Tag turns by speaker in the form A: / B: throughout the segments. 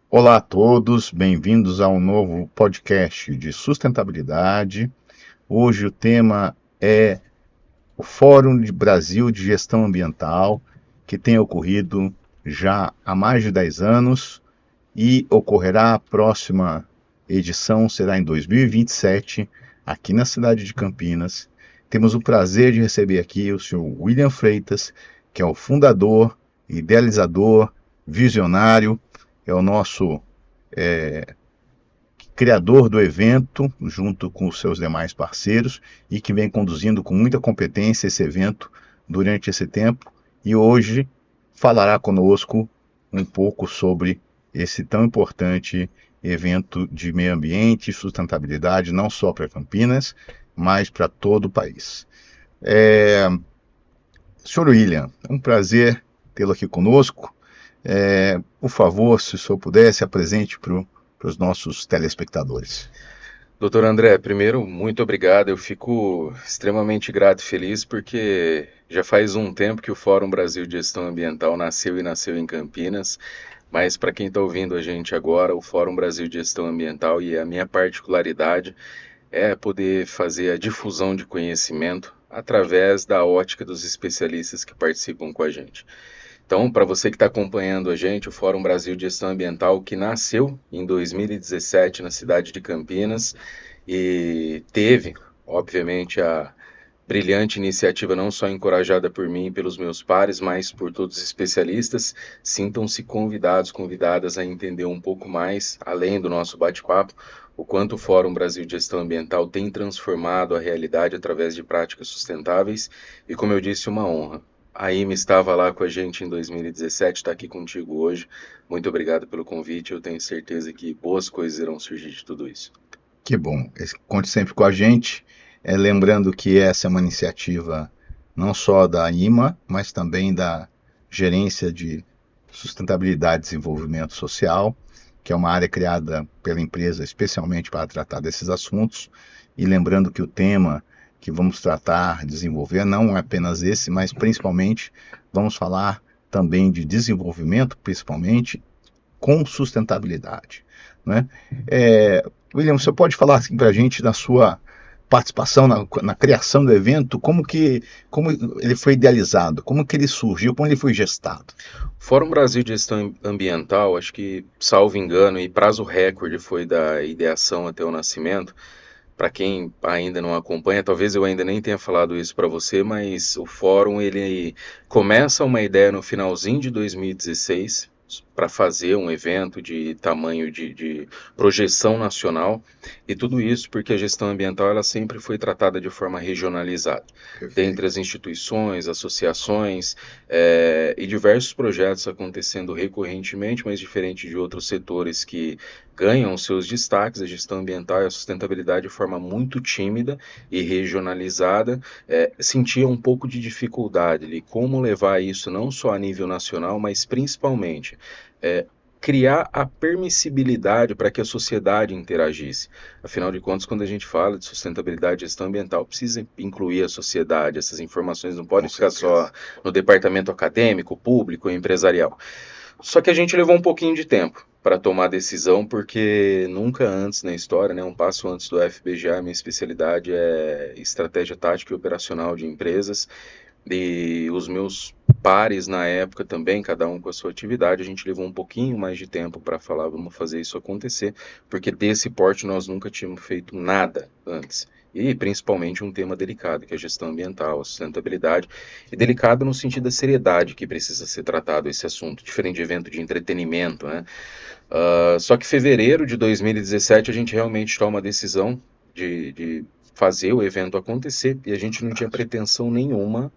A: Olá a todos, bem-vindos a um novo podcast de sustentabilidade. Hoje o tema é o Fórum de Brasil de Gestão Ambiental, que tem ocorrido já há mais de 10 anos e ocorrerá a próxima edição, será em 2027, aqui na cidade de Campinas. Temos o prazer de receber aqui o senhor William Freitas, que é o fundador, idealizador, visionário, é o nosso criador do evento, junto com os seus demais parceiros, e que vem conduzindo com muita competência esse evento durante esse tempo. E hoje falará conosco um pouco sobre esse tão importante evento de meio ambiente e sustentabilidade, não só para Campinas, mas para todo o país. Senhor William, é um prazer tê-lo aqui conosco. Por favor, se o senhor pudesse, apresente para os nossos telespectadores.
B: Doutor André, primeiro, muito obrigado. Eu fico extremamente grato e feliz porque já faz um tempo que o Fórum Brasil de Gestão Ambiental nasceu em Campinas, mas para quem está ouvindo a gente agora, o Fórum Brasil de Gestão Ambiental e a minha particularidade é poder fazer a difusão de conhecimento através da ótica dos especialistas que participam com a gente. Então, para você que está acompanhando a gente, o Fórum Brasil de Gestão Ambiental, que nasceu em 2017 na cidade de Campinas e teve, obviamente, a brilhante iniciativa não só encorajada por mim e pelos meus pares, mas por todos os especialistas. Sintam-se convidados, convidadas a entender um pouco mais, além do nosso bate-papo, o quanto o Fórum Brasil de Gestão Ambiental tem transformado a realidade através de práticas sustentáveis e, como eu disse, uma honra. A IMA estava lá com a gente em 2017, está aqui contigo hoje. Muito obrigado pelo convite. Eu tenho certeza que boas coisas irão surgir de tudo isso.
A: Que bom, conte sempre com a gente. Lembrando que essa é uma iniciativa não só da IMA, mas também da Gerência de Sustentabilidade e Desenvolvimento Social, que é uma área criada pela empresa especialmente para tratar desses assuntos. E lembrando que o tema que vamos tratar, desenvolver, não é apenas esse, mas principalmente vamos falar também de desenvolvimento, principalmente com sustentabilidade, né? William, você pode falar assim, para a gente da sua participação na criação do evento, como ele foi idealizado, como que ele surgiu, como ele foi gestado?
B: Fórum Brasil de Gestão Ambiental, acho que, salvo engano, e prazo recorde foi da ideação até o nascimento. Para quem ainda não acompanha, talvez eu ainda nem tenha falado isso para você, mas o fórum ele começa uma ideia no finalzinho de 2016 para fazer um evento de tamanho de projeção nacional e tudo isso porque a gestão ambiental ela sempre foi tratada de forma regionalizada, dentre
A: Perfeito.
B: as instituições, associações e diversos projetos acontecendo recorrentemente, mas diferente de outros setores que ganham seus destaques, a gestão ambiental e a sustentabilidade de forma muito tímida e regionalizada, sentia um pouco de dificuldade de como levar isso não só a nível nacional, mas principalmente criar a permissibilidade para que a sociedade interagisse. Afinal de contas, quando a gente fala de sustentabilidade e gestão ambiental, precisa incluir a sociedade, essas informações não
A: Com
B: podem ficar
A: certeza.
B: só no departamento acadêmico, público, empresarial. Só que a gente levou um pouquinho de tempo para tomar a decisão, porque nunca antes na história, né, um passo antes do FBGA, minha especialidade é estratégia tática e operacional de empresas, e os meus pares na época também, cada um com a sua atividade, a gente levou um pouquinho mais de tempo para falar, vamos fazer isso acontecer, porque desse porte nós nunca tínhamos feito nada antes. E principalmente um tema delicado, que é a gestão ambiental, a sustentabilidade, e delicado no sentido da seriedade que precisa ser tratado esse assunto, diferente de evento de entretenimento, né? Só que em fevereiro de 2017 a gente realmente toma a decisão de fazer o evento acontecer e a gente não tinha
A: Fantástico.
B: pretensão nenhuma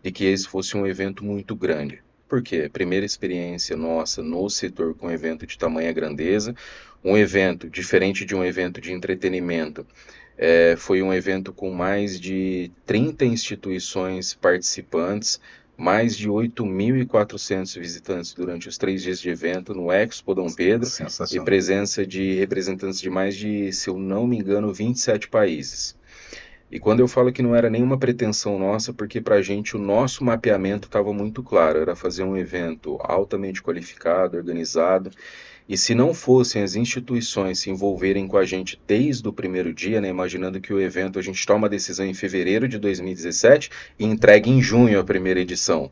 B: de que esse fosse um evento muito grande. Por quê? Primeira experiência nossa no setor com evento de tamanha grandeza, um evento diferente de um evento de entretenimento. Foi um evento com mais de 30 instituições participantes, mais de 8.400 visitantes durante os 3 dias de evento no Expo Dom Pedro e
A: Sensacional.
B: presença de representantes de mais de, se eu não me engano, 27 países. E quando eu falo que não era nenhuma pretensão nossa, porque para a gente o nosso mapeamento estava muito claro, era fazer um evento altamente qualificado, organizado, e se não fossem as instituições se envolverem com a gente desde o primeiro dia, né, imaginando que o evento a gente toma a decisão em fevereiro de 2017 e entrega em junho a primeira edição.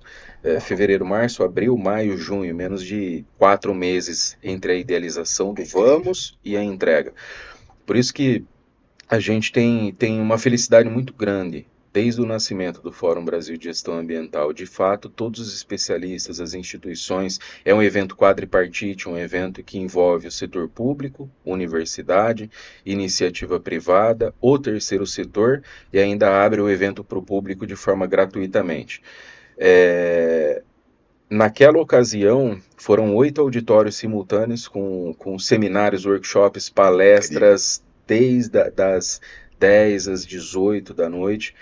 B: Fevereiro, março, abril, maio, junho, menos de 4 meses entre a idealização do vamos e a entrega. Por isso que a gente tem uma felicidade muito grande desde o nascimento do Fórum Brasil de Gestão Ambiental. De fato, todos os especialistas, as instituições, é um evento quadripartite, um evento que envolve o setor público, universidade, iniciativa privada, o terceiro setor e ainda abre o evento para o público de forma gratuitamente. Naquela ocasião, foram 8 auditórios simultâneos com seminários, workshops, palestras, desde das 10 às 18 da noite.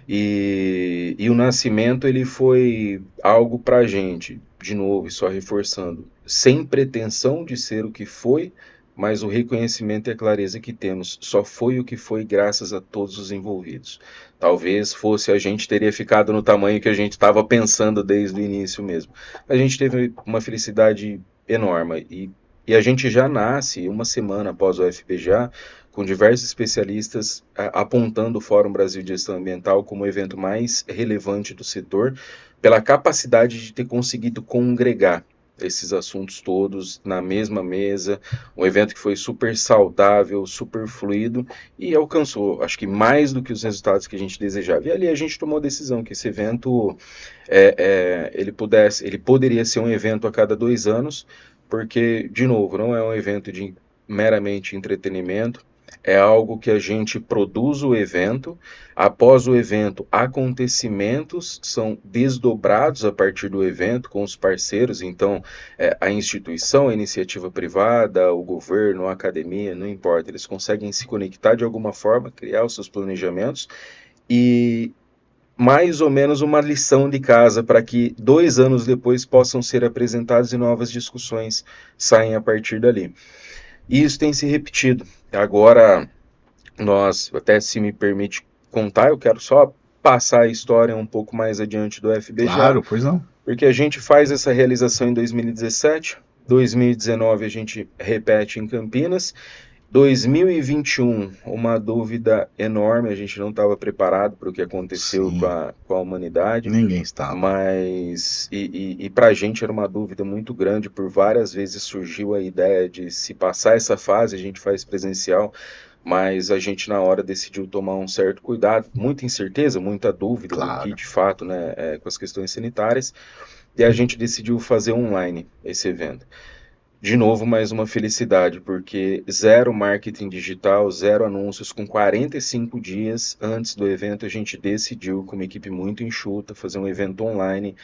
B: E o nascimento ele foi algo para a gente, de novo, e só reforçando, sem pretensão de ser o que foi, mas o reconhecimento e a clareza que temos só foi o que foi graças a todos os envolvidos. Talvez fosse a gente teria ficado no tamanho que a gente estava pensando desde o início mesmo. A gente teve uma felicidade enorme e a gente já nasce uma semana após o FBGA com diversos especialistas apontando o Fórum Brasil de Gestão Ambiental como o evento mais relevante do setor, pela capacidade de ter conseguido congregar esses assuntos todos na mesma mesa, um evento que foi super saudável, super fluido e alcançou, acho que mais do que os resultados que a gente desejava. E ali a gente tomou a decisão que esse evento ele poderia ser um evento a cada 2 anos, porque, de novo, não é um evento de meramente entretenimento, é algo que a gente produz o evento, após o evento, acontecimentos são desdobrados a partir do evento com os parceiros, então a instituição, a iniciativa privada, o governo, a academia, não importa, eles conseguem se conectar de alguma forma, criar os seus planejamentos e mais ou menos uma lição de casa para que 2 anos depois possam ser apresentados e novas discussões saem a partir dali. E isso tem se repetido. Agora, nós, até se me permite contar, eu quero só passar a história um pouco mais adiante do FBGA.
A: Claro, pois não.
B: Porque a gente faz essa realização em 2017, 2019 a gente repete em Campinas, 2021, uma dúvida enorme, a gente não estava preparado para o que aconteceu com a humanidade.
A: Ninguém estava.
B: Mas, para a gente era uma dúvida muito grande, por várias vezes surgiu a ideia de se passar essa fase, a gente faz presencial, mas a gente na hora decidiu tomar um certo cuidado, muita incerteza, muita dúvida do que de fato, né, com as questões sanitárias, e a gente decidiu fazer online esse evento. De novo, mais uma felicidade, porque 0 marketing digital, 0 anúncios, com 45 dias antes do evento a gente decidiu, com uma equipe muito enxuta, fazer um evento online,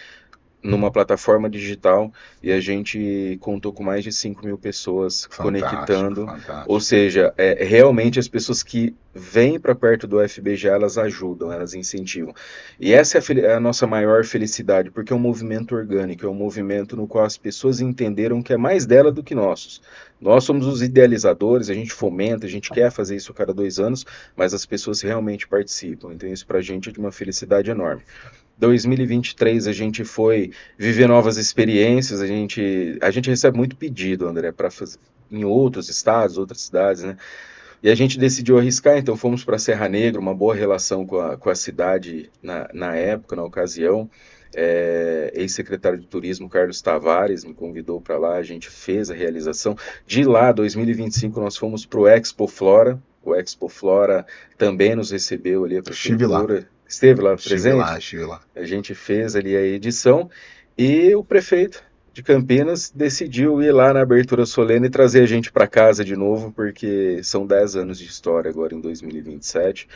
B: numa plataforma digital, e a gente contou com mais de 5.000 pessoas conectando, ou seja, realmente as pessoas que vêm para perto do FBGA, elas ajudam, elas incentivam, e essa é a nossa maior felicidade, porque é um movimento orgânico, é um movimento no qual as pessoas entenderam que é mais dela do que nossos. Nós somos os idealizadores, a gente fomenta, a gente quer fazer isso a cada 2 anos, mas as pessoas realmente participam, então isso para a gente é de uma felicidade enorme. 2023 a gente foi viver novas experiências, a gente recebe muito pedido, André, para fazer em outros estados, outras cidades, né? E a gente decidiu arriscar, então fomos para Serra Negra, uma boa relação com a cidade na época, na ocasião. Ex-secretário de Turismo Carlos Tavares me convidou para lá, a gente fez a realização. De lá, 2025, nós fomos para o Expo Flora. O Expo Flora também nos recebeu ali, a prefeitura. Esteve lá presente?
A: Estive lá.
B: A gente fez ali a edição e o prefeito de Campinas decidiu ir lá na abertura solene e trazer a gente para casa de novo, porque são 10 anos de história agora em 2027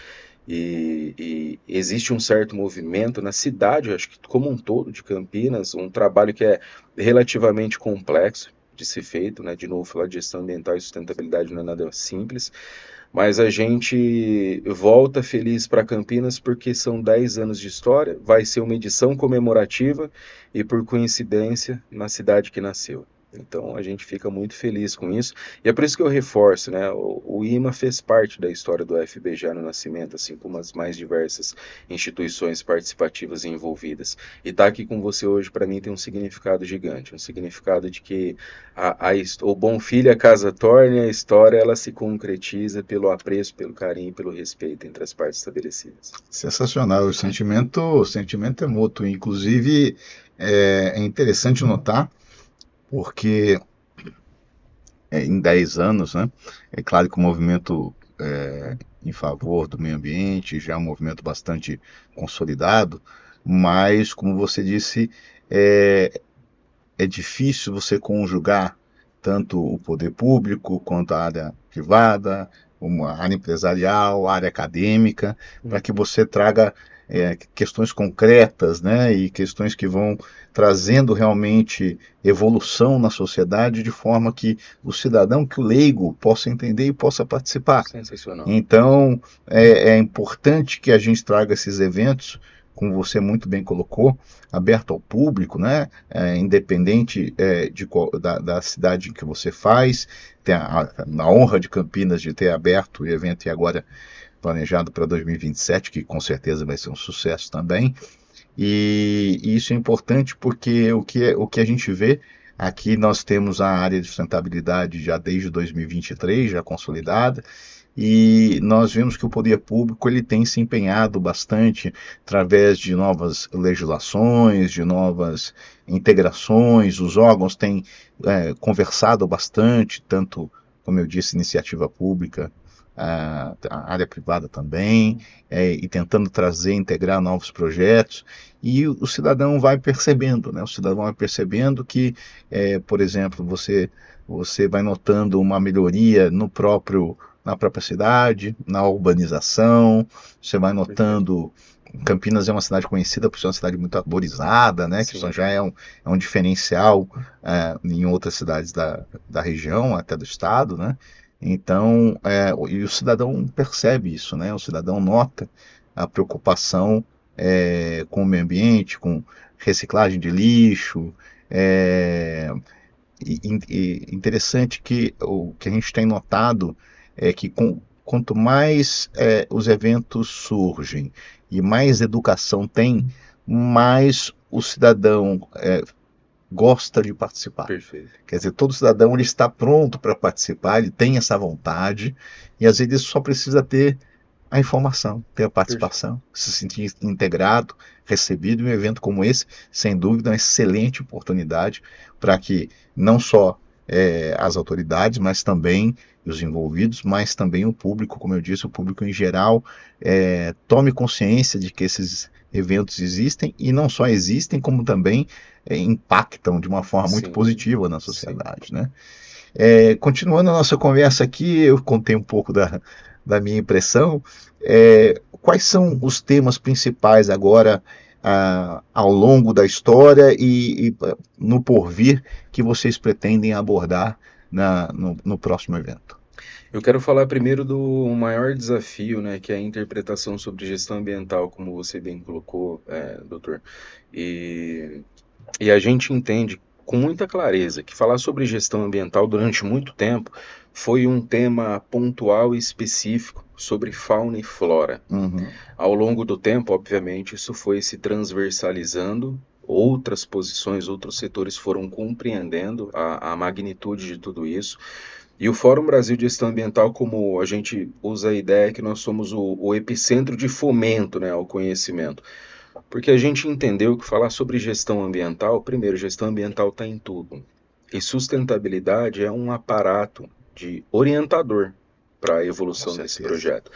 B: e existe um certo movimento na cidade, acho que como um todo de Campinas, um trabalho que é relativamente complexo de ser feito, né? De novo, falar de gestão ambiental e sustentabilidade não é nada simples, mas a gente volta feliz para Campinas porque são 10 anos de história, vai ser uma edição comemorativa e, por coincidência, na cidade que nasceu. Então a gente fica muito feliz com isso. E é por isso que eu reforço, né? O IMA fez parte da história do UFBJ no nascimento, assim como as mais diversas instituições participativas envolvidas. E estar aqui com você hoje, para mim, tem um significado gigante, um significado de que o bom filho a casa torna, e a história ela se concretiza pelo apreço, pelo carinho, pelo respeito entre as partes estabelecidas.
A: Sensacional, o sentimento é mútuo. Inclusive, é interessante notar, porque em 10 anos, né, é claro que o movimento em favor do meio ambiente já é um movimento bastante consolidado, mas, como você disse, é, é difícil você conjugar tanto o poder público quanto a área privada, uma área empresarial, a área acadêmica, para que você traga questões concretas, né, e questões que vão trazendo realmente evolução na sociedade de forma que o cidadão, que o leigo, possa entender e possa participar.
B: Sensacional.
A: Então, é importante que a gente traga esses eventos, como você muito bem colocou, aberto ao público, né? Independente da cidade que você faz. Tem a honra de Campinas de ter aberto o evento e agora planejado para 2027, que com certeza vai ser um sucesso também. E isso é importante porque o que a gente vê aqui, nós temos a área de sustentabilidade já desde 2023, já consolidada, e nós vemos que o poder público ele tem se empenhado bastante através de novas legislações, de novas integrações. Os órgãos têm conversado bastante, tanto, como eu disse, iniciativa pública, a área privada também, e tentando trazer, integrar novos projetos, e o cidadão vai percebendo, né? O cidadão vai percebendo que, por exemplo, você vai notando uma melhoria na própria cidade, na urbanização, você vai notando. Campinas é uma cidade conhecida por ser uma cidade muito arborizada, né? Que isso
B: Sim.
A: já é um diferencial em outras cidades da região, até do estado, né? Então, e o cidadão percebe isso, né? O cidadão nota a preocupação com o meio ambiente, com reciclagem de lixo. É, interessante que o que a gente tem notado é que quanto mais os eventos surgem e mais educação tem, mais o cidadão gosta de participar.
B: Perfeito.
A: Quer dizer, todo cidadão ele está pronto para participar, ele tem essa vontade, e às vezes só precisa ter a informação, ter a participação, se sentir integrado, recebido em um evento como esse, sem dúvida, é uma excelente oportunidade para que não só as autoridades, mas também os envolvidos, mas também o público, como eu disse, o público em geral, tome consciência de que esses eventos existem e não só existem, como também impactam de uma forma muito
B: Sim.
A: positiva na sociedade, né? Continuando a nossa conversa aqui, eu contei um pouco da minha impressão. Quais são os temas principais agora, ao longo da história e no porvir, que vocês pretendem abordar no próximo evento?
B: Eu quero falar primeiro do maior desafio, né, que é a interpretação sobre gestão ambiental, como você bem colocou, doutor. E, e a gente entende com muita clareza que falar sobre gestão ambiental durante muito tempo foi um tema pontual e específico sobre fauna e flora.
A: Uhum.
B: Ao longo do tempo, obviamente, isso foi se transversalizando, outras posições, outros setores foram compreendendo a magnitude de tudo isso. E o Fórum Brasil de Gestão Ambiental, como a gente usa a ideia que nós somos o epicentro de fomento, né, ao conhecimento. Porque a gente entendeu que falar sobre gestão ambiental, primeiro, gestão ambiental está em tudo. E sustentabilidade é um aparato de orientador para a evolução desse projeto.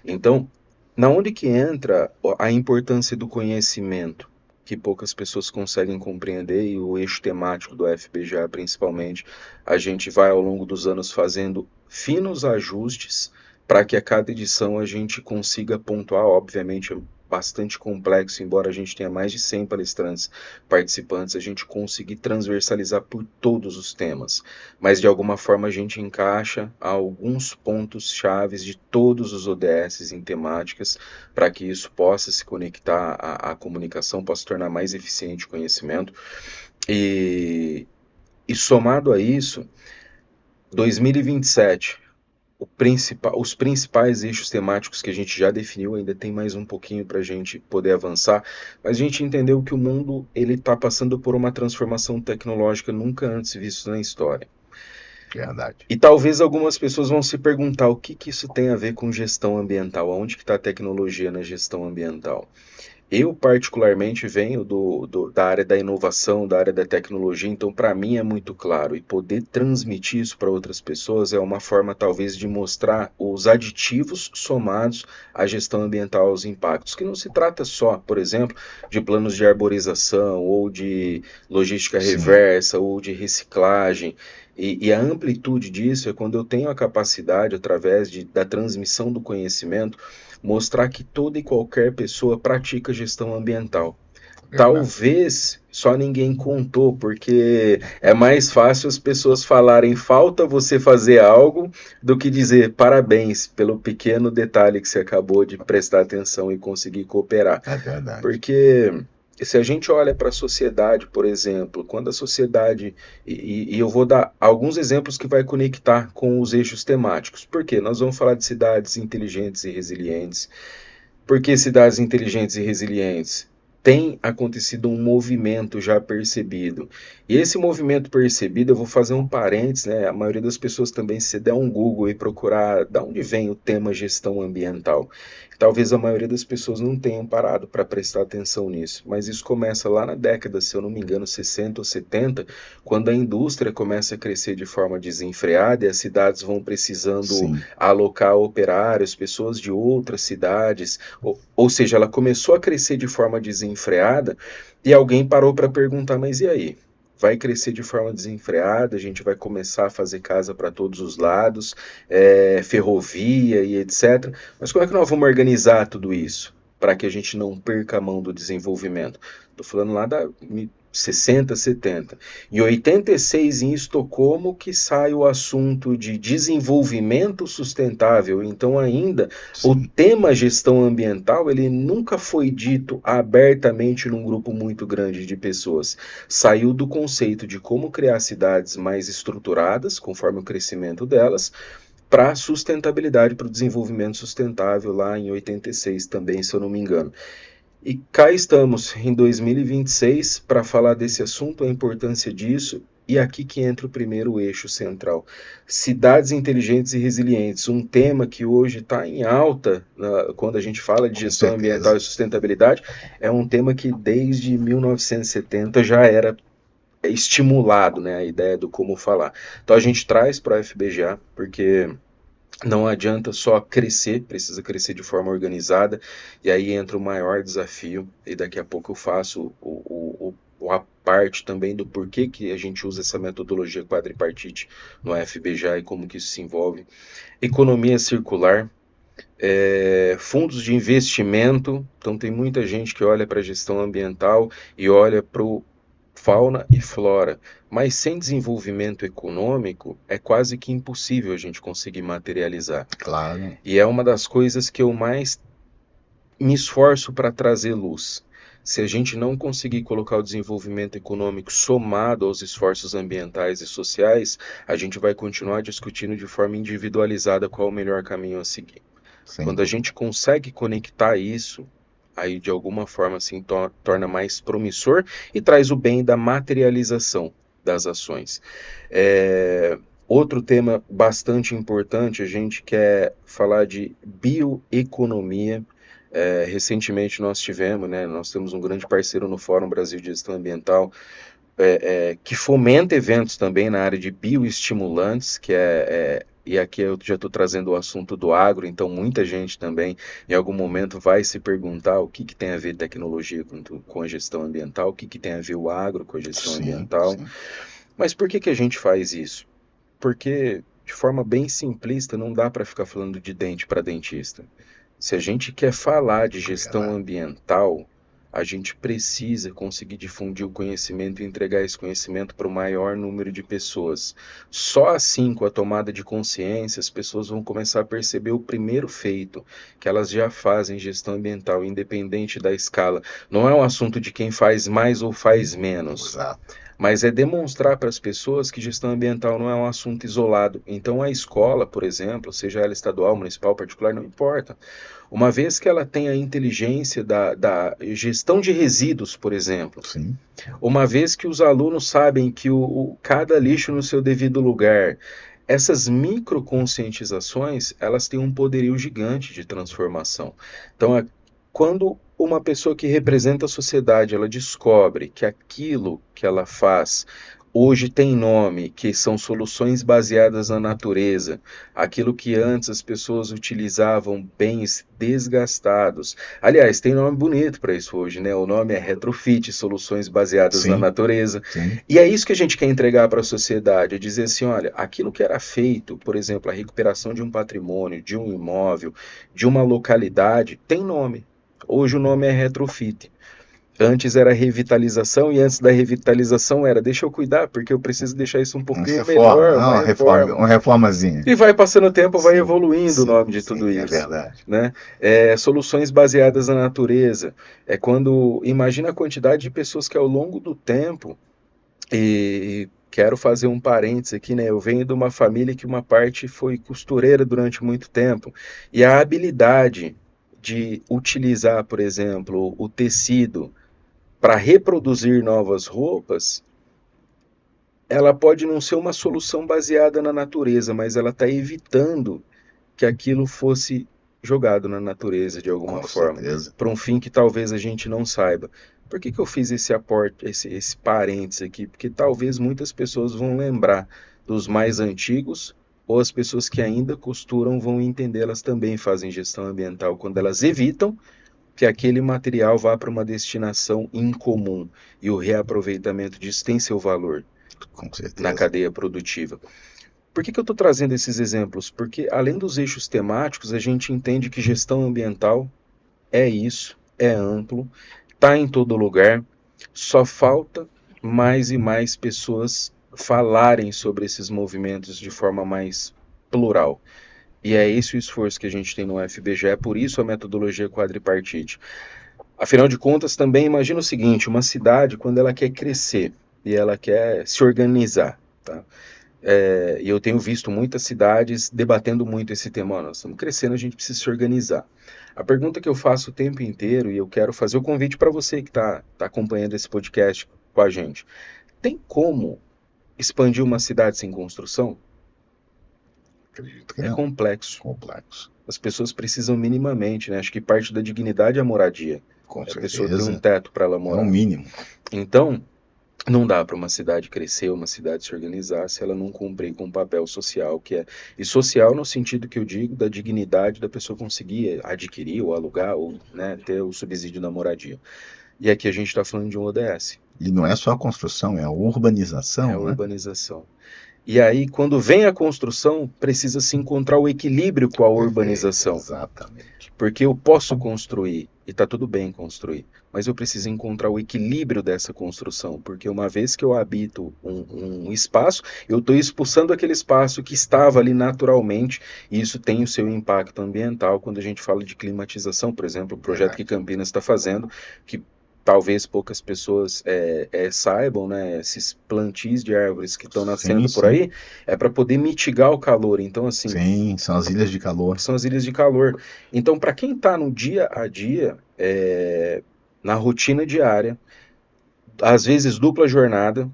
B: Então, na onde que entra a importância do conhecimento, que poucas pessoas conseguem compreender, e o eixo temático do FBGA principalmente, a gente vai ao longo dos anos fazendo finos ajustes para que a cada edição a gente consiga pontuar, obviamente bastante complexo, embora a gente tenha mais de 100 palestrantes participantes, a gente conseguir transversalizar por todos os temas, mas de alguma forma a gente encaixa alguns pontos chaves de todos os ODS em temáticas para que isso possa se conectar à comunicação, possa tornar mais eficiente o conhecimento. E E somado a isso, 2027, os principais eixos temáticos que a gente já definiu, ainda tem mais um pouquinho para a gente poder avançar, mas a gente entendeu que o mundo ele está passando por uma transformação tecnológica nunca antes vista na história.
A: Verdade.
B: E talvez algumas pessoas vão se perguntar o que isso tem a ver com gestão ambiental, onde que está a tecnologia na gestão ambiental? Eu, particularmente, venho da área da inovação, da área da tecnologia, então, para mim, é muito claro. E poder transmitir isso para outras pessoas é uma forma, talvez, de mostrar os aditivos somados à gestão ambiental, aos impactos. Que não se trata só, por exemplo, de planos de arborização, ou de logística reversa, ou de reciclagem. E a amplitude disso é quando eu tenho a capacidade, através da transmissão do conhecimento, mostrar que toda e qualquer pessoa pratica gestão ambiental. Talvez só ninguém contou, porque é mais fácil as pessoas falarem falta você fazer algo do que dizer parabéns pelo pequeno detalhe que você acabou de prestar atenção e conseguir cooperar.
A: É verdade.
B: Porque se a gente olha para a sociedade, por exemplo, quando a sociedade, e eu vou dar alguns exemplos que vai conectar com os eixos temáticos. Por quê? Nós vamos falar de cidades inteligentes e resilientes. Por que cidades inteligentes e resilientes? Tem acontecido um movimento já percebido. E esse movimento percebido, eu vou fazer um parênteses, né? A maioria das pessoas também, se der um Google e procurar de onde vem o tema gestão ambiental, talvez a maioria das pessoas não tenham parado para prestar atenção nisso. Mas isso começa lá na década, se eu não me engano, 60 ou 70, quando a indústria começa a crescer de forma desenfreada e as cidades vão precisando alocar operários, pessoas de outras cidades, ou seja, ela começou a crescer de forma desenfreada e alguém parou para perguntar, mas e aí? Vai crescer de forma desenfreada, a gente vai começar a fazer casa para todos os lados, ferrovia e etc. Mas como é que nós vamos organizar tudo isso para que a gente não perca a mão do desenvolvimento? Estou falando lá da 60, 70. Em 86, em Estocolmo, que sai o assunto de desenvolvimento sustentável. Então, ainda, o tema gestão ambiental, ele nunca foi dito abertamente num grupo muito grande de pessoas. Saiu do conceito de como criar cidades mais estruturadas, conforme o crescimento delas, para sustentabilidade, para o desenvolvimento sustentável, lá em 86 também, se eu não me engano. E cá estamos, em 2026, para falar desse assunto, a importância disso, e aqui que entra o primeiro eixo central. Cidades inteligentes e resilientes, um tema que hoje está em alta, quando a gente fala de gestão ambiental e sustentabilidade, é um tema que desde 1970 já era estimulado, né, a ideia do como falar. Então a gente traz para a FBGA, porque não adianta só crescer, precisa crescer de forma organizada, e aí entra o maior desafio, e daqui a pouco eu faço a parte também do porquê que a gente usa essa metodologia quadripartite no FBGA e como que isso se envolve. Economia circular, fundos de investimento, então tem muita gente que olha para a gestão ambiental e olha para o fauna e flora, mas sem desenvolvimento econômico é quase que impossível a gente conseguir materializar.
A: Claro.
B: E é uma das coisas que eu mais me esforço para trazer luz. Se a gente não conseguir colocar o desenvolvimento econômico somado aos esforços ambientais e sociais, a gente vai continuar discutindo de forma individualizada qual é o melhor caminho a seguir. Quando a gente consegue conectar isso, aí de alguma forma assim torna mais promissor e traz o bem da materialização das ações. Outro tema bastante importante, a gente quer falar de bioeconomia. Recentemente nós tivemos, né, nós temos um grande parceiro no Fórum Brasil de Gestão Ambiental, que fomenta eventos também na área de bioestimulantes, e aqui eu já estou trazendo o assunto do agro, então muita gente também em algum momento vai se perguntar o que tem a ver tecnologia com a gestão ambiental, o que tem a ver o agro com a gestão ambiental. Mas por que a gente faz isso? Porque de forma bem simplista não dá para ficar falando de dente para dentista. Se a gente quer falar de gestão ambiental, a gente precisa conseguir difundir o conhecimento e entregar esse conhecimento para o maior número de pessoas. Só assim, com a tomada de consciência, as pessoas vão começar a perceber o primeiro feito, que elas já fazem gestão ambiental, independente da escala. Não é um assunto de quem faz mais ou faz menos.
A: Exato.
B: mas é demonstrar para as pessoas que gestão ambiental não é um assunto isolado. Então a escola, por exemplo, seja ela estadual, municipal, particular, não importa. Uma vez que ela tem a inteligência da gestão de resíduos, por exemplo,
A: Sim.
B: uma vez que os alunos sabem que cada lixo no seu devido lugar, essas microconscientizações, elas têm um poderio gigante de transformação. Então, quando uma pessoa que representa a sociedade, ela descobre que aquilo que ela faz hoje tem nome, que são soluções baseadas na natureza, aquilo que antes as pessoas utilizavam bens desgastados. Aliás, tem nome bonito para isso hoje, né? O nome é retrofit, soluções baseadas na
A: Sim.
B: natureza.
A: Sim.
B: E é isso que a gente quer entregar para a sociedade, é dizer assim, olha, aquilo que era feito, por exemplo, a recuperação de um patrimônio, de um imóvel, de uma localidade, tem nome. Hoje o nome é retrofit. Antes era revitalização e antes da revitalização era deixa eu cuidar porque eu preciso deixar isso um pouquinho melhor,
A: Não,
B: uma reforma.
A: uma reformazinha.
B: E vai passando o tempo, vai
A: Sim,
B: evoluindo o nome de
A: sim,
B: tudo
A: é
B: isso,
A: verdade.
B: né? Soluções baseadas na natureza. É quando imagina a quantidade de pessoas que ao longo do tempo e quero fazer um parênteses aqui, né? Eu venho de uma família que uma parte foi costureira durante muito tempo e a habilidade de utilizar, por exemplo, o tecido para reproduzir novas roupas, ela pode não ser uma solução baseada na natureza, mas ela está evitando que aquilo fosse jogado na natureza de alguma
A: Com
B: forma,
A: certeza.
B: para um fim que talvez a gente não saiba. Por que eu fiz esse aporte, esse parênteses aqui? Porque talvez muitas pessoas vão lembrar dos mais antigos, ou as pessoas que ainda costuram vão entender, elas também fazem gestão ambiental quando elas evitam que aquele material vá para uma destinação incomum e o reaproveitamento disso tem seu valor
A: Com
B: na
A: certeza.
B: cadeia produtiva. Por que eu estou trazendo esses exemplos? Porque além dos eixos temáticos, a gente entende que gestão ambiental é isso, é amplo, está em todo lugar, só falta mais e mais pessoas falarem sobre esses movimentos de forma mais plural. E é esse o esforço que a gente tem no FBGE, é por isso a metodologia quadripartite. Afinal de contas, também imagina o seguinte, uma cidade, quando ela quer crescer e ela quer se organizar, tá? E eu tenho visto muitas cidades debatendo muito esse tema, nós estamos crescendo, a gente precisa se organizar. A pergunta que eu faço o tempo inteiro, e eu quero fazer o convite para você que está acompanhando esse podcast com a gente, tem como expandir uma cidade sem construção?
A: Acredito que
B: É
A: não.
B: complexo.
A: Complexo.
B: As pessoas precisam minimamente, né? Acho que parte da dignidade é a moradia.
A: Com
B: A pessoa ter um
A: certeza.
B: teto para ela
A: É o
B: morar.
A: mínimo.
B: Então, não dá para uma cidade crescer, uma cidade se organizar se ela não cumprir com um papel social que é. E social no sentido que eu digo da dignidade da pessoa conseguir adquirir ou alugar ou, né, ter o subsídio da moradia. E aqui a gente está falando de um ODS,
A: E não é só a construção, é a
B: é a
A: urbanização, né?
B: urbanização. E aí, quando vem a construção, precisa se encontrar o equilíbrio com a urbanização.
A: Exatamente.
B: Porque eu posso construir, e está tudo bem construir, mas eu preciso encontrar o equilíbrio dessa construção, porque uma vez que eu habito um espaço, eu estou expulsando aquele espaço que estava ali naturalmente, e isso tem o seu impacto ambiental quando a gente fala de climatização, por exemplo, o projeto que Campinas está fazendo, que talvez poucas pessoas saibam, né, esses plantios de árvores que estão nascendo
A: Sim,
B: por
A: sim.
B: aí, é para poder mitigar o calor. Então, assim,
A: Sim, são as ilhas de calor.
B: são as ilhas de calor. Então, para quem está no dia a dia, na rotina diária, às vezes dupla jornada,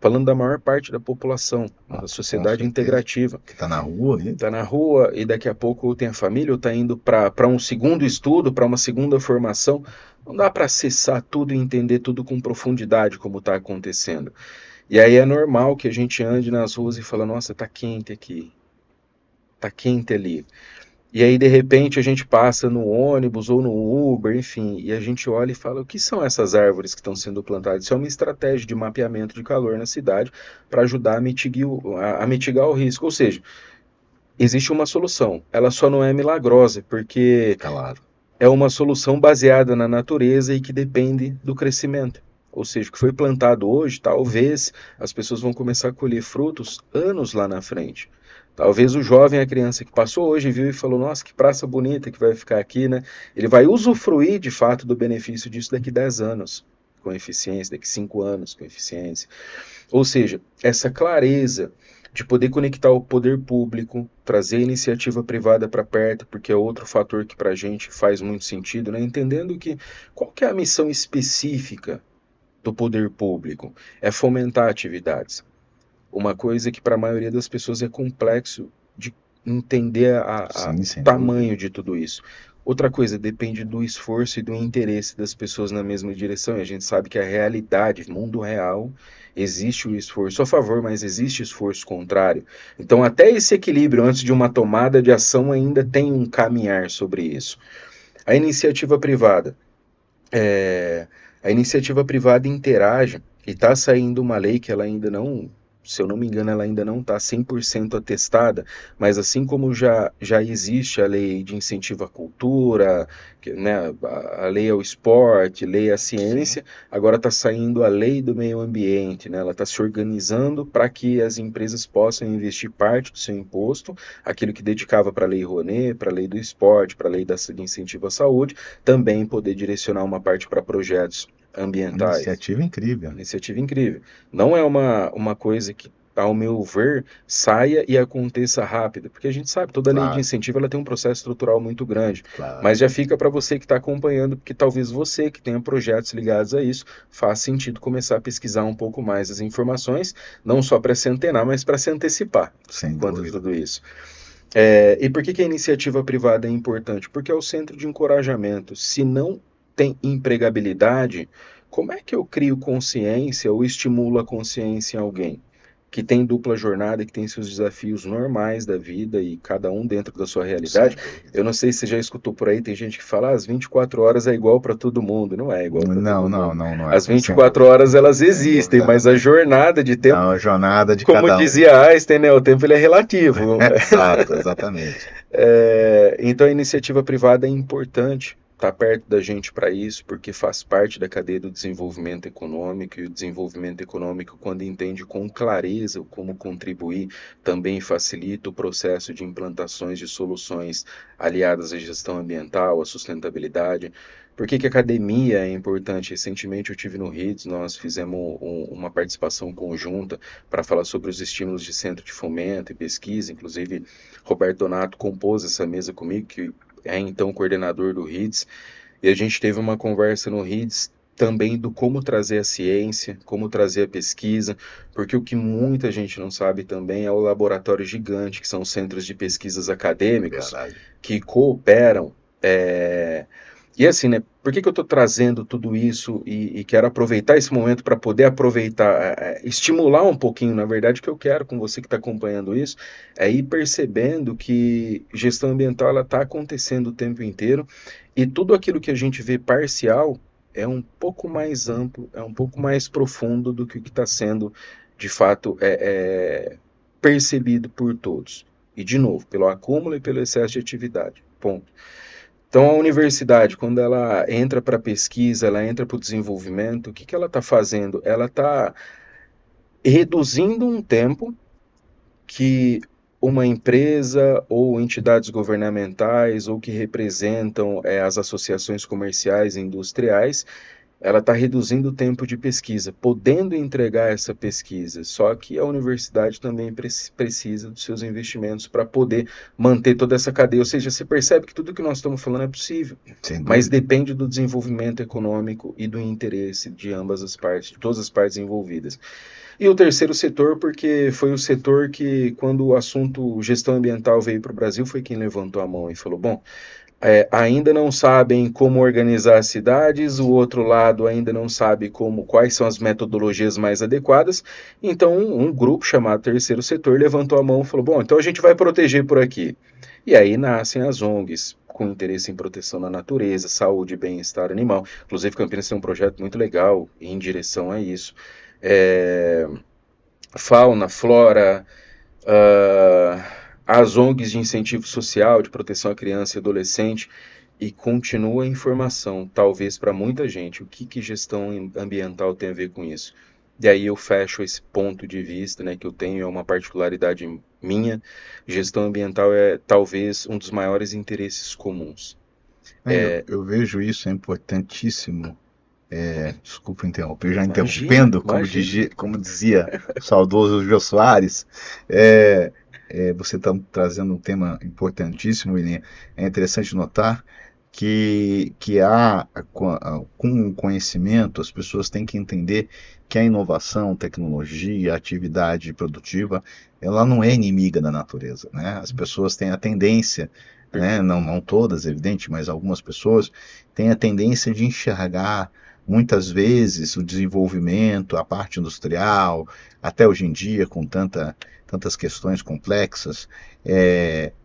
B: falando da maior parte da população, da sociedade
A: certeza.
B: integrativa,
A: Que tá na rua ali.
B: está na rua e daqui a pouco tem a família, ou está indo para um segundo estudo, para uma segunda formação, não dá para acessar tudo e entender tudo com profundidade como está acontecendo. E aí é normal que a gente ande nas ruas e fala, nossa, tá quente aqui, tá quente ali. E aí, de repente, a gente passa no ônibus ou no Uber, enfim, e a gente olha e fala, o que são essas árvores que estão sendo plantadas? Isso é uma estratégia de mapeamento de calor na cidade para ajudar a mitigar o risco. Ou seja, existe uma solução, ela só não é milagrosa, porque
A: Claro.
B: é uma solução baseada na natureza e que depende do crescimento. Ou seja, o que foi plantado hoje, talvez as pessoas vão começar a colher frutos anos lá na frente. Talvez o jovem, a criança que passou hoje, viu e falou, nossa, que praça bonita que vai ficar aqui, né? Ele vai usufruir, de fato, do benefício disso daqui a 10 anos, com eficiência, daqui 5 anos com eficiência. Ou seja, essa clareza de poder conectar o poder público, trazer a iniciativa privada para perto, porque é outro fator que para a gente faz muito sentido, né? Entendendo que qual que é a missão específica do poder público? É fomentar atividades. Uma coisa que para a maioria das pessoas é complexo de entender
A: Sim, sem
B: tamanho
A: dúvida.
B: de tudo isso. Outra coisa, depende do esforço e do interesse das pessoas na mesma direção. E a gente sabe que a realidade, mundo real, existe o esforço a favor, mas existe esforço contrário. Então, até esse equilíbrio antes de uma tomada de ação ainda tem um caminhar sobre isso. A iniciativa privada. É, a iniciativa privada interage e está saindo uma lei que ela ainda não, se eu não me engano, ela ainda não está 100% atestada, mas assim como já existe a lei de incentivo à cultura, né, a lei ao esporte, lei à ciência, agora está saindo a lei do meio ambiente, né, ela está se organizando para que as empresas possam investir parte do seu imposto, aquilo que dedicava para a lei Rouanet, para a lei do esporte, para a lei de incentivo à saúde, também poder direcionar uma parte para projetos ambientais.
A: Iniciativa incrível.
B: Iniciativa incrível. Não é uma coisa que, ao meu ver, saia e aconteça rápido, porque a gente sabe, toda lei de
A: Claro,
B: incentivo ela tem um processo estrutural muito grande,
A: claro.
B: mas já fica para você que está acompanhando, porque talvez você que tenha projetos ligados a isso, faz sentido começar a pesquisar um pouco mais as informações, não só para se antenar, mas para se antecipar
A: Sem
B: quanto a
A: dúvida.
B: tudo isso. E por que a iniciativa privada é importante? Porque é o centro de encorajamento. Se não tem empregabilidade, como é que eu crio consciência ou estimulo a consciência em alguém que tem dupla jornada, que tem seus desafios normais da vida e cada um dentro da sua
A: Sem
B: realidade?
A: dúvida.
B: Eu não sei se você já escutou por aí, tem gente que fala, as 24 horas é igual para todo mundo. Não é igual para
A: Não,
B: todo
A: não,
B: mundo.
A: não, não é.
B: As
A: Sem
B: 24
A: dúvida.
B: horas elas
A: Sem
B: existem,
A: dúvida.
B: mas a jornada de
A: É
B: tempo,
A: uma jornada de
B: como
A: cada um.
B: dizia Einstein, né, o tempo ele é relativo.
A: Exato, exatamente.
B: Então a iniciativa privada é importante, estar perto da gente para isso, porque faz parte da cadeia do desenvolvimento econômico, e o desenvolvimento econômico, quando entende com clareza como contribuir, também facilita o processo de implantações de soluções aliadas à gestão ambiental, à sustentabilidade. Por que que a academia é importante? Recentemente eu tive no RIDS, nós fizemos uma participação conjunta para falar sobre os estímulos de centro de fomento e pesquisa, inclusive Roberto Donato compôs essa mesa comigo, que é então coordenador do RIDS, e a gente teve uma conversa no RIDS também do como trazer a ciência, como trazer a pesquisa, porque o que muita gente não sabe também é o laboratório gigante, que são centros de pesquisas acadêmicos,
A: Verdade.
B: que cooperam. E assim, né? Por que que eu estou trazendo tudo isso e quero aproveitar esse momento para poder aproveitar, estimular um pouquinho, na verdade, o que eu quero com você que está acompanhando isso, é ir percebendo que gestão ambiental ela está acontecendo o tempo inteiro e tudo aquilo que a gente vê parcial é um pouco mais amplo, é um pouco mais profundo do que o que está sendo, de fato, percebido por todos. E, de novo, pelo acúmulo e pelo excesso de atividade. Ponto. Então, a universidade, quando ela entra para a pesquisa, ela entra para o desenvolvimento, o que que ela está fazendo? Ela está reduzindo um tempo que uma empresa ou entidades governamentais ou que representam as associações comerciais e industriais, ela está reduzindo o tempo de pesquisa, podendo entregar essa pesquisa. Só que a universidade também precisa dos seus investimentos para poder manter toda essa cadeia. Ou seja, você percebe que tudo que nós estamos falando é possível,
A: Sem
B: mas
A: dúvida.
B: depende do desenvolvimento econômico e do interesse de ambas as partes, de todas as partes envolvidas. E o terceiro setor, porque foi o setor que, quando o assunto gestão ambiental veio para o Brasil, foi quem levantou a mão e falou: bom, ainda não sabem como organizar as cidades, o outro lado ainda não sabe quais são as metodologias mais adequadas. Então, um grupo chamado Terceiro Setor levantou a mão e falou: bom, então a gente vai proteger por aqui. E aí nascem as ONGs, com interesse em proteção da natureza, saúde e bem-estar animal. Inclusive, Campinas tem um projeto muito legal em direção a isso. É, fauna, flora, as ONGs de incentivo social, de proteção à criança e adolescente, e continua a informação, talvez para muita gente, o que gestão ambiental tem a ver com isso. E aí eu fecho esse ponto de vista, né, que eu tenho, é uma particularidade minha, gestão ambiental é talvez um dos maiores interesses comuns.
A: Eu vejo isso, é importantíssimo Desculpa interromper, já
B: Imagina,
A: interrompendo,
B: imagina.
A: como dizia o saudoso Jô Soares, é, você está trazendo um tema importantíssimo, William. É interessante notar que com o conhecimento, as pessoas têm que entender que a inovação, tecnologia, a atividade produtiva, ela não é inimiga da natureza, né? As pessoas têm a tendência, né,
B: Perfeito.
A: não todas, evidente, mas algumas pessoas têm a tendência de enxergar muitas vezes o desenvolvimento, a parte industrial, até hoje em dia, com tantas questões complexas,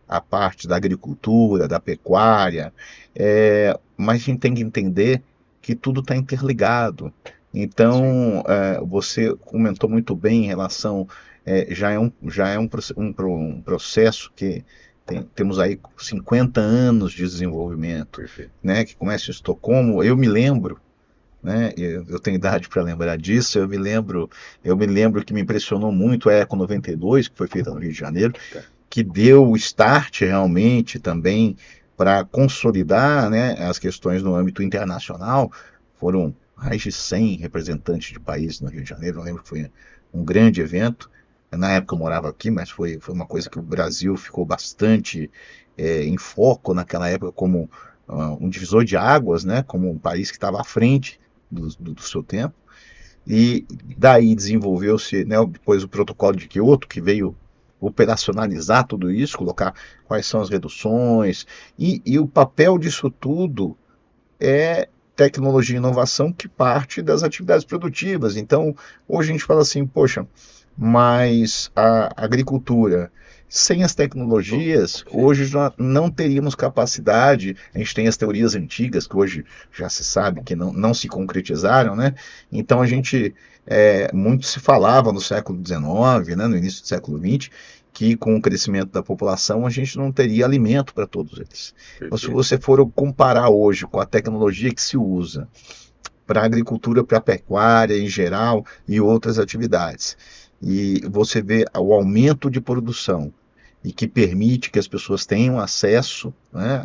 A: a parte da agricultura, da pecuária, mas a gente tem que entender que tudo está interligado.
B: Sim.
A: Então, você comentou muito bem em relação, já é um processo que temos aí 50 anos de desenvolvimento,
B: Perfeito.
A: né, que começa em Estocolmo. Eu me lembro, né? Eu tenho idade para lembrar disso. Eu me lembro que me impressionou muito a Eco 92, que foi feita no Rio de Janeiro,
B: Tá.
A: que deu o start realmente também para consolidar, né, as questões no âmbito internacional. Foram mais de 100 representantes de países no Rio de Janeiro. Eu lembro que foi um grande evento. Na época eu morava aqui, mas foi uma coisa que o Brasil ficou bastante em foco naquela época como um divisor de águas, né, como um país que estava à frente do seu tempo. E daí desenvolveu-se, né, depois o protocolo de Kyoto, que veio operacionalizar tudo isso, colocar quais são as reduções, e o papel disso tudo é tecnologia e inovação que parte das atividades produtivas. Então, hoje a gente fala assim, poxa, mas a agricultura, sem as tecnologias,
B: Perfeito.
A: hoje já não teríamos capacidade. A gente tem as teorias antigas, que hoje já se sabe que não se concretizaram, né? Então, muito se falava no século XIX, né, no início do século XX, que com o crescimento da população a gente não teria alimento para todos eles. Então, se
B: Perfeito.
A: você for comparar hoje com a tecnologia que se usa para a agricultura, para a pecuária em geral e outras atividades, e você vê o aumento de produção e que permite que as pessoas tenham acesso, né,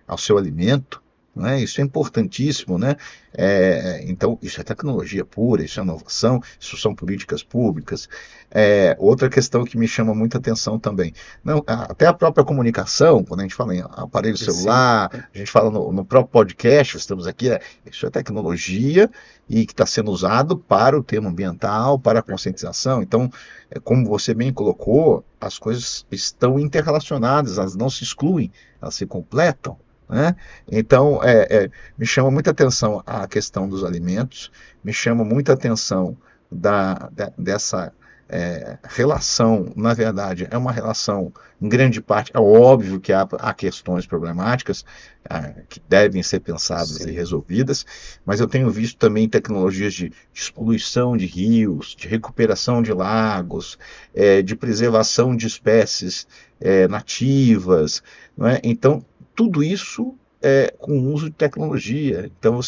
A: ao seu alimento, né, isso é importantíssimo, né? Então, isso é tecnologia pura, isso é inovação, isso são políticas públicas. Outra questão que me chama muita atenção também, não, até a própria comunicação, quando a gente fala em aparelho
B: Sim.
A: celular, a gente fala no próprio podcast, estamos aqui, isso é tecnologia e que está sendo usado para o tema ambiental, para a
B: Perfeito.
A: conscientização. Então, como você bem colocou, as coisas estão interrelacionadas, elas não se excluem, elas se completam, né? Então, me chama muita atenção a questão dos alimentos, me chama muita atenção dessa relação. Na verdade, é uma relação, em grande parte, é óbvio que há questões problemáticas que devem ser pensadas e
B: Sim.
A: resolvidas, mas eu tenho visto também tecnologias de despoluição de rios, de recuperação de lagos, de preservação de espécies nativas, não é? Então, tudo isso com o uso de tecnologia. Então,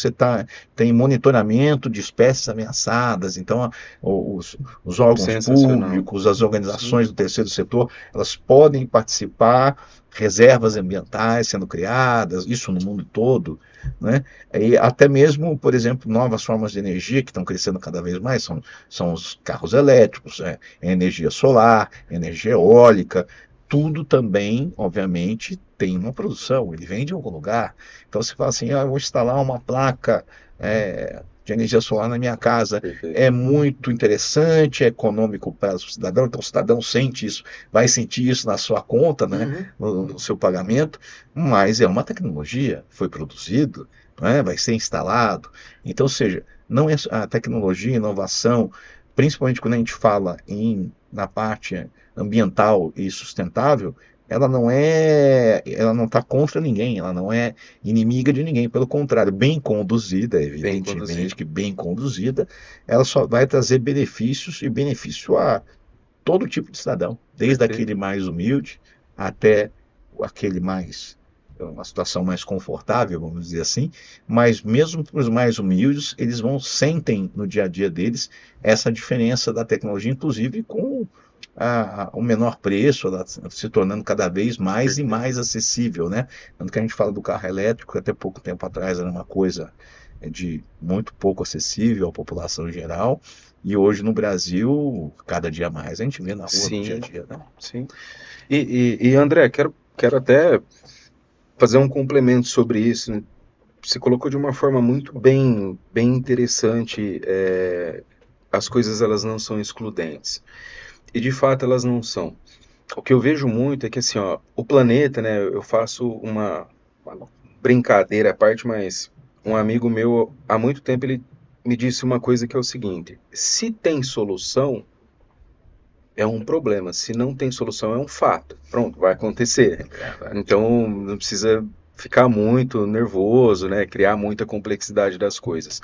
A: tem monitoramento de espécies ameaçadas. Então, os órgãos
B: Sensacional.
A: públicos, as
B: Sim.
A: organizações do terceiro setor, elas podem participar, reservas ambientais sendo criadas, isso no mundo todo, né? E até mesmo, por exemplo, novas formas de energia que estão crescendo cada vez mais, são os carros elétricos, energia solar, energia eólica, tudo também, obviamente, tem uma produção, ele vem de algum lugar. Então você fala assim, eu vou instalar uma placa de energia solar na minha casa.
B: Perfeito.
A: É muito interessante, é econômico para o cidadão, então o cidadão sente isso, vai sentir isso na sua conta, né,
B: Uhum.
A: no seu pagamento, mas é uma tecnologia, foi produzido, né, vai ser instalado. Então, ou seja, não é a tecnologia, a inovação, principalmente quando a gente fala na parte ambiental e sustentável, ela não está contra ninguém, ela não é inimiga de ninguém, pelo contrário, bem conduzida,
B: Bem
A: evidentemente
B: conduzido.
A: que bem conduzida, ela só vai trazer benefícios e benefício a todo tipo de cidadão, desde
B: Perfeito.
A: aquele mais humilde até aquele uma situação mais confortável, vamos dizer assim, mas mesmo para os mais humildes, eles sentem no dia a dia deles essa diferença da tecnologia, inclusive com o menor preço, ela se tornando cada vez mais e
B: Perfeito.
A: mais acessível, né? Tanto que a gente fala do carro elétrico, até pouco tempo atrás era uma coisa é de muito pouco acessível à população em geral. E hoje no Brasil, cada dia mais a gente vê na rua, no dia a
B: Sim,
A: dia, né?
B: sim. E, André, quero até fazer um complemento sobre isso, né? Você colocou de uma forma muito bem interessante, as coisas elas não são excludentes. E de fato elas não são. O que eu vejo muito é que assim, ó, o planeta, né, eu faço uma brincadeira à parte, mas um amigo meu, há muito tempo, ele me disse uma coisa que é o seguinte: se tem solução, é um problema, se não tem solução, é um fato. Pronto, vai acontecer.
A: É verdade.
B: Então, não precisa ficar muito nervoso, né, criar muita complexidade das coisas.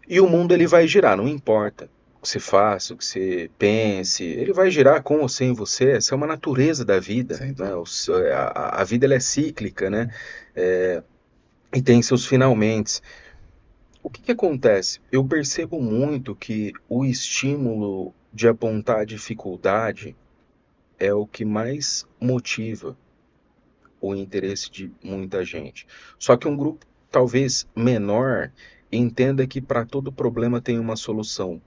B: E o mundo ele vai girar, não importa o que você faça, o que você pense, ele vai girar com ou sem você, essa é uma natureza da vida,
A: Sem
B: né?
A: dúvida.
B: A vida ela é cíclica, né? É, e tem seus finalmente. O que que acontece? Eu percebo muito que o estímulo de apontar a dificuldade é o que mais motiva o interesse de muita gente. Só que um grupo talvez menor entenda que para todo problema tem uma solução.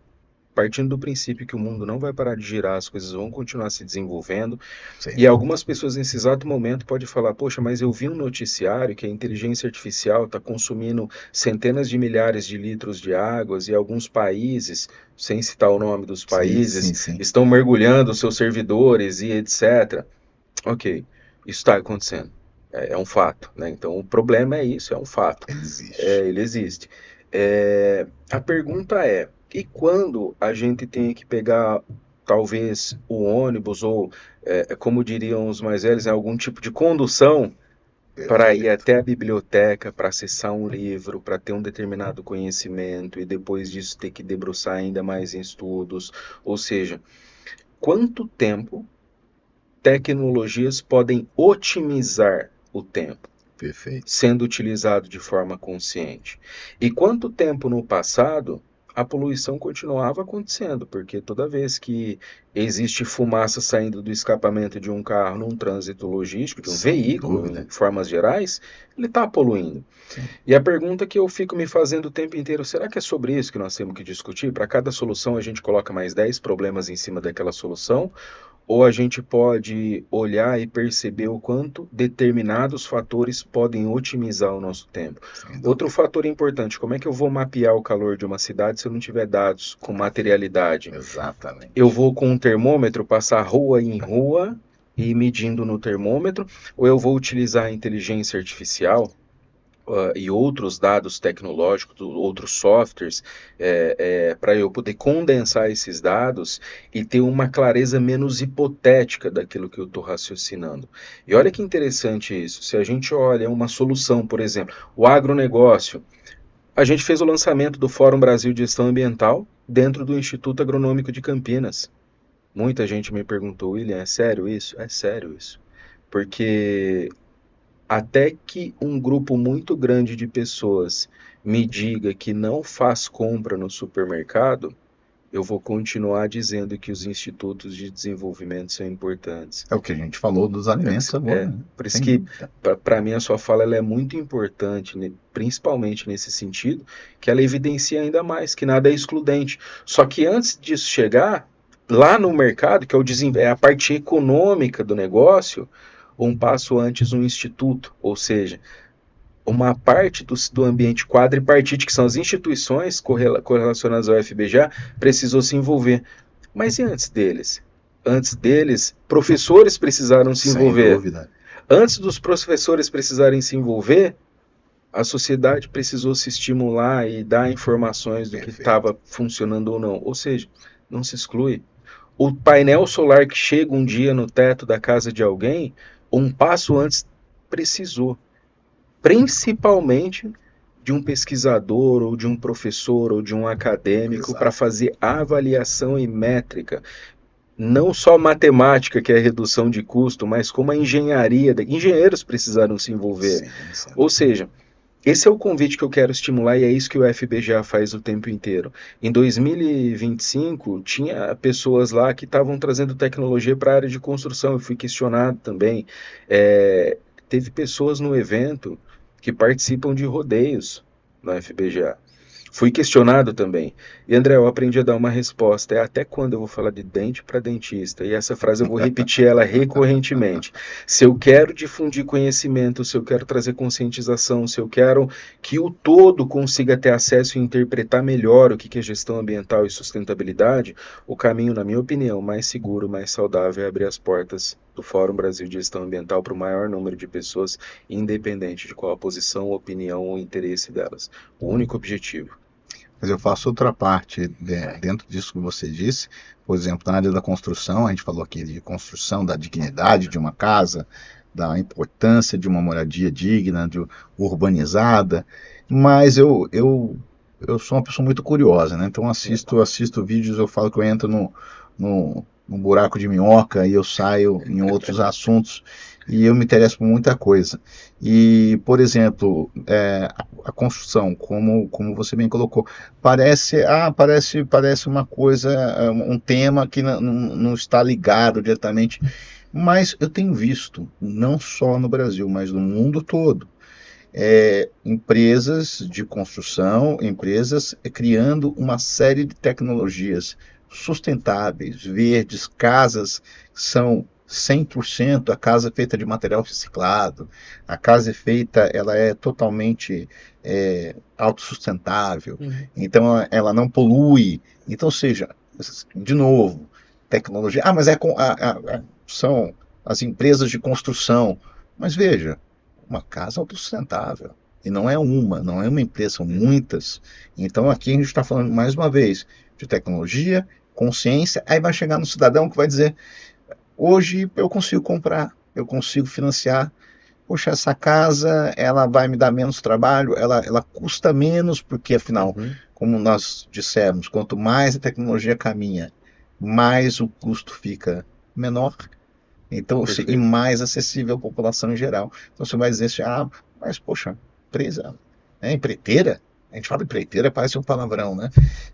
B: Partindo do princípio que o mundo não vai parar de girar, as coisas vão continuar se desenvolvendo,
A: Sem
B: e
A: dúvida.
B: algumas pessoas nesse exato momento podem falar, poxa, mas eu vi um noticiário que a inteligência artificial está consumindo centenas de milhares de litros de águas e alguns países, sem citar o nome dos
A: Sim,
B: países,
A: sim, sim.
B: estão mergulhando seus servidores e etc. Ok, isso está acontecendo. É um fato, né? Então o problema é isso, é um fato.
A: Ele existe.
B: Ele existe. A pergunta é: e quando a gente tem que pegar talvez o ônibus ou, como diriam os mais velhos, algum tipo de condução para ir
A: Perfeito.
B: até a biblioteca, para acessar um livro, para ter um determinado conhecimento e depois disso ter que debruçar ainda mais em estudos? Ou seja, quanto tempo tecnologias podem otimizar o tempo,
A: Perfeito.
B: sendo utilizado de forma consciente? E quanto tempo no passado a poluição continuava acontecendo, porque toda vez que existe fumaça saindo do escapamento de um carro num trânsito logístico, de um
A: Sem
B: veículo, em
A: dúvida.
B: formas gerais, ele está poluindo.
A: Sim.
B: E a pergunta que eu fico me fazendo o tempo inteiro, será que é sobre isso que nós temos que discutir? Para cada solução a gente coloca mais 10 problemas em cima daquela solução? Ou a gente pode olhar e perceber o quanto determinados fatores podem otimizar o nosso tempo?
A: Sem
B: Outro
A: dúvida.
B: fator importante, como é que eu vou mapear o calor de uma cidade se eu não tiver dados com materialidade? Eu
A: Exatamente.
B: vou com um termômetro passar rua em rua e ir medindo no termômetro, ou eu vou utilizar a inteligência artificial e outros dados tecnológicos, outros softwares, para eu poder condensar esses dados e ter uma clareza menos hipotética daquilo que eu estou raciocinando. E olha que interessante isso. Se a gente olha uma solução, por exemplo, o agronegócio, a gente fez o lançamento do Fórum Brasil de Gestão Ambiental dentro do Instituto Agronômico de Campinas. Muita gente me perguntou, William, é sério isso? É sério isso. Porque até que um grupo muito grande de pessoas me diga que não faz compra no supermercado, eu vou continuar dizendo que os institutos de desenvolvimento são importantes.
A: É o que a gente falou dos
B: É,
A: alimentos agora, né?
B: por isso
A: Sem
B: que,
A: dúvida.
B: para mim, a sua fala ela é muito importante, né, principalmente nesse sentido, que ela evidencia ainda mais que nada é excludente. Só que antes disso chegar, lá no mercado, que é a parte econômica do negócio, um passo antes um instituto, ou seja, uma parte do ambiente quadripartite, que são as instituições correlacionadas ao FBJ, precisou se envolver. Mas e antes deles? Antes deles, professores precisaram se
A: Sem
B: envolver.
A: dúvida.
B: Antes dos professores precisarem se envolver, a sociedade precisou se estimular e dar informações do que
A: Perfeito.
B: estava funcionando ou não. Ou seja, não se exclui. O painel solar que chega um dia no teto da casa de alguém, um passo antes precisou, principalmente de um pesquisador ou de um professor ou de um acadêmico para
A: Exato.
B: fazer avaliação e métrica, não só matemática, que é redução de custo, mas como a engenharia, engenheiros precisaram se envolver.
A: Sim, sem
B: Ou
A: dúvida.
B: seja, esse é o convite que eu quero estimular e é isso que o FBGA faz o tempo inteiro. Em 2025, tinha pessoas lá que estavam trazendo tecnologia para a área de construção, eu fui questionado também. Teve pessoas no evento que participam de rodeios. no FBGA. Fui questionado também. E André, eu aprendi a dar uma resposta. É até quando eu vou falar de dente para dentista. E essa frase eu vou repetir ela recorrentemente. Se eu quero difundir conhecimento, se eu quero trazer conscientização, se eu quero que o todo consiga ter acesso e interpretar melhor o que é gestão ambiental e sustentabilidade, o caminho, na minha opinião, mais seguro, mais saudável é abrir as portas do Fórum Brasil de Gestão Ambiental para o maior número de pessoas, independente de qual a posição, opinião ou interesse delas. O único objetivo.
A: Mas eu faço outra parte dentro disso que você disse. Por exemplo, na área da construção, a gente falou aqui de construção, da dignidade de uma casa, da importância de uma moradia digna, urbanizada, mas eu sou uma pessoa muito curiosa, né? Então assisto vídeos, eu falo que eu entro no buraco de minhoca e eu saio em outros assuntos e eu me interesso por muita coisa. E, por exemplo, a construção, como você bem colocou, parece uma coisa, um tema que não está ligado diretamente, mas eu tenho visto, não só no Brasil, mas no mundo todo, empresas de construção, empresas criando uma série de tecnologias sustentáveis, verdes, casas que são 100%, a casa é feita de material reciclado, a casa é feita, ela é totalmente autossustentável, então ela não polui. Então, ou seja, de novo, tecnologia, mas são as empresas de construção, mas veja, uma casa autossustentável. E não é uma empresa, são muitas. Então aqui a gente está falando mais uma vez de tecnologia, consciência, aí vai chegar no cidadão que vai dizer, hoje eu consigo comprar, eu consigo financiar, poxa, essa casa, ela vai me dar menos trabalho, ela custa menos, porque afinal, como nós dissemos, quanto mais a tecnologia caminha, mais o custo fica menor, então, e mais acessível à população em geral. Então você vai dizer assim, mas poxa, empresa, empreiteira, a gente fala empreiteira, parece um palavrão, né?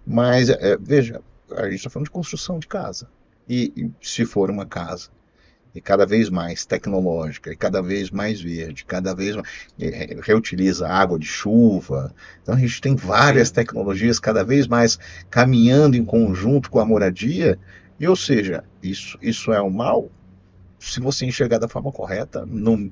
A: Mas, veja, a gente está falando de construção de casa. E se for uma casa, e cada vez mais tecnológica, e cada vez mais verde, cada vez mais, reutiliza água de chuva. Então a gente tem várias tecnologias cada vez mais caminhando em conjunto com a moradia, e ou seja, isso é um mal? Se você enxergar da forma correta, no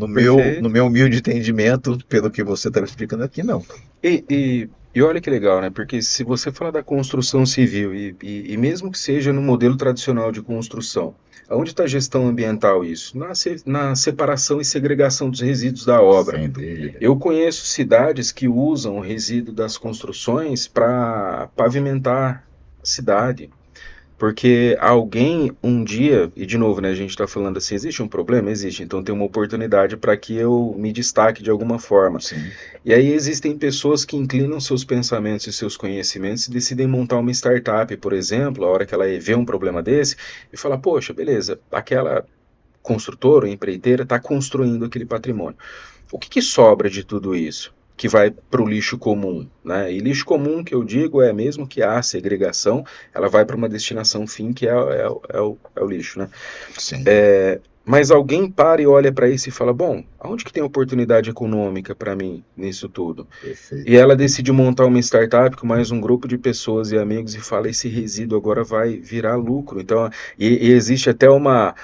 A: meu humilde entendimento, pelo que você está explicando aqui, não.
B: E olha que legal, né? Porque se você falar da construção civil, e mesmo que seja no modelo tradicional de construção, onde está a gestão ambiental isso? Na separação e segregação dos resíduos da obra.
A: Sem dúvida.
B: Eu conheço cidades que usam o resíduo das construções para pavimentar a cidade. Porque alguém um dia, e de novo, né, a gente está falando assim, existe um problema? Existe, então tem uma oportunidade para que eu me destaque de alguma forma.
A: Sim.
B: E aí existem pessoas que inclinam seus pensamentos e seus conhecimentos e decidem montar uma startup, por exemplo, a hora que ela vê um problema desse, e fala, poxa, beleza, aquela construtora ou empreiteira está construindo aquele patrimônio. O que sobra de tudo isso? Que vai para o lixo comum, né? E lixo comum que eu digo é mesmo que há segregação, ela vai para uma destinação fim que é o lixo, né?
A: Sim.
B: Mas alguém para e olha para isso e fala, bom, aonde que tem oportunidade econômica para mim nisso tudo?
A: Perfeito.
B: E ela decide montar uma startup com mais um grupo de pessoas e amigos e fala, esse resíduo agora vai virar lucro. Então, e existe até uma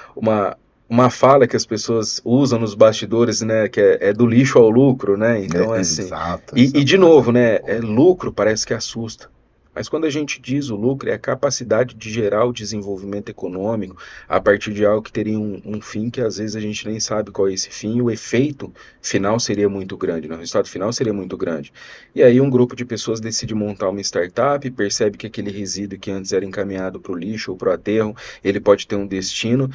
B: fala que as pessoas usam nos bastidores, né, que é do lixo ao lucro, né, então assim,
A: exato,
B: e de novo, né, lucro parece que assusta, mas quando a gente diz o lucro, é a capacidade de gerar o desenvolvimento econômico a partir de algo que teria um fim que às vezes a gente nem sabe qual é esse fim, e o efeito final seria muito grande, né? O resultado final seria muito grande. E aí um grupo de pessoas decide montar uma startup, percebe que aquele resíduo que antes era encaminhado para o lixo ou para o aterro, ele pode ter um destino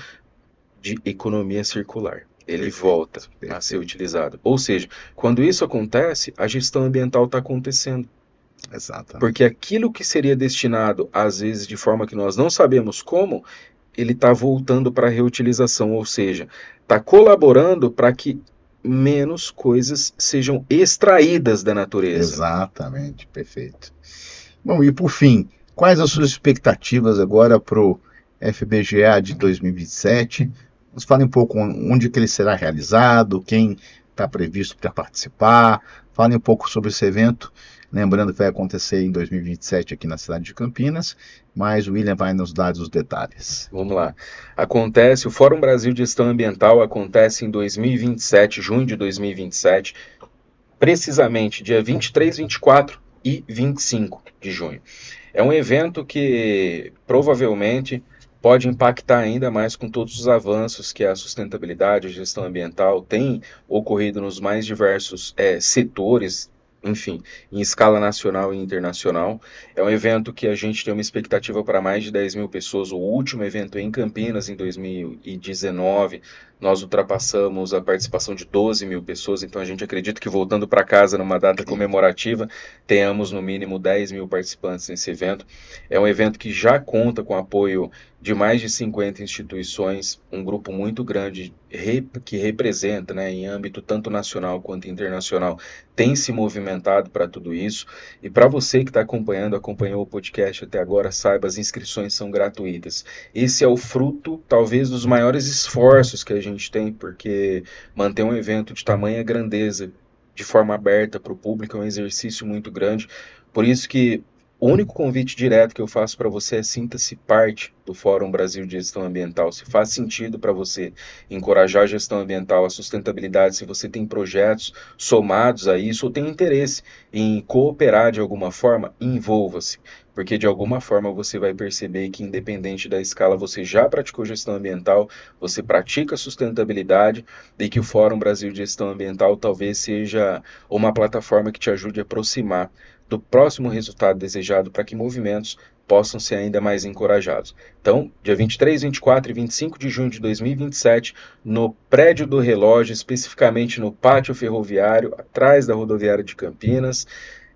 B: de economia circular. Ele volta a ser utilizado. Ou seja, quando isso acontece, a gestão ambiental está acontecendo.
A: Exatamente.
B: Porque aquilo que seria destinado, às vezes, de forma que nós não sabemos como, ele está voltando para a reutilização, ou seja, está colaborando para que menos coisas sejam extraídas da natureza.
A: Exatamente, perfeito. Bom, e por fim, quais as suas expectativas agora para o FBGA de 2027? Nos fale um pouco onde que ele será realizado, quem está previsto para participar, Fale um pouco sobre esse evento, lembrando que vai acontecer em 2027 aqui na cidade de Campinas, mas o William vai nos dar os detalhes.
B: Vamos lá. O Fórum Brasil de Gestão Ambiental acontece em 2027, junho de 2027, precisamente dia 23, 24 e 25 de junho. É um evento que provavelmente pode impactar ainda mais com todos os avanços que a sustentabilidade, a gestão ambiental tem ocorrido nos mais diversos setores, enfim, em escala nacional e internacional. É um evento que a gente tem uma expectativa para mais de 10 mil pessoas. O último evento em Campinas, em 2019, nós ultrapassamos a participação de 12 mil pessoas, então a gente acredita que voltando para casa numa data comemorativa, tenhamos no mínimo 10 mil participantes nesse evento. É um evento que já conta com apoio de mais de 50 instituições, um grupo muito grande que representa, né, em âmbito tanto nacional quanto internacional, tem se movimentado para tudo isso. E para você que está acompanhou o podcast até agora, saiba, as inscrições são gratuitas. Esse é o fruto, talvez, dos maiores esforços que a gente tem, porque manter um evento de tamanha grandeza, de forma aberta para o público, é um exercício muito grande. Por isso que o único convite direto que eu faço para você é sinta-se parte do Fórum Brasil de Gestão Ambiental. Se faz sentido para você encorajar a gestão ambiental, a sustentabilidade, se você tem projetos somados a isso ou tem interesse em cooperar de alguma forma, envolva-se. Porque de alguma forma você vai perceber que, independente da escala, você já praticou gestão ambiental, você pratica sustentabilidade e que o Fórum Brasil de Gestão Ambiental talvez seja uma plataforma que te ajude a aproximar do próximo resultado desejado para que movimentos possam ser ainda mais encorajados. Então, dia 23, 24 e 25 de junho de 2027, no Prédio do Relógio, especificamente no Pátio Ferroviário, atrás da rodoviária de Campinas,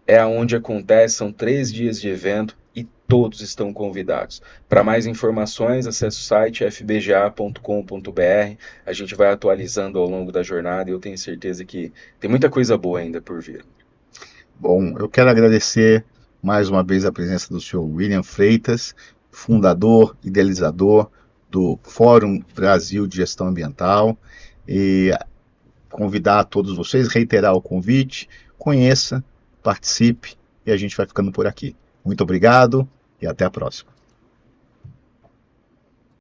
B: é onde acontece, são 3 dias de evento e todos estão convidados. Para mais informações, acesse o site fbga.com.br, a gente vai atualizando ao longo da jornada e eu tenho certeza que tem muita coisa boa ainda por vir.
A: Bom, eu quero agradecer mais uma vez a presença do senhor William Freitas, fundador, idealizador do Fórum Brasil de Gestão Ambiental, e convidar a todos vocês, reiterar o convite, conheça, participe, e a gente vai ficando por aqui. Muito obrigado e até a próxima.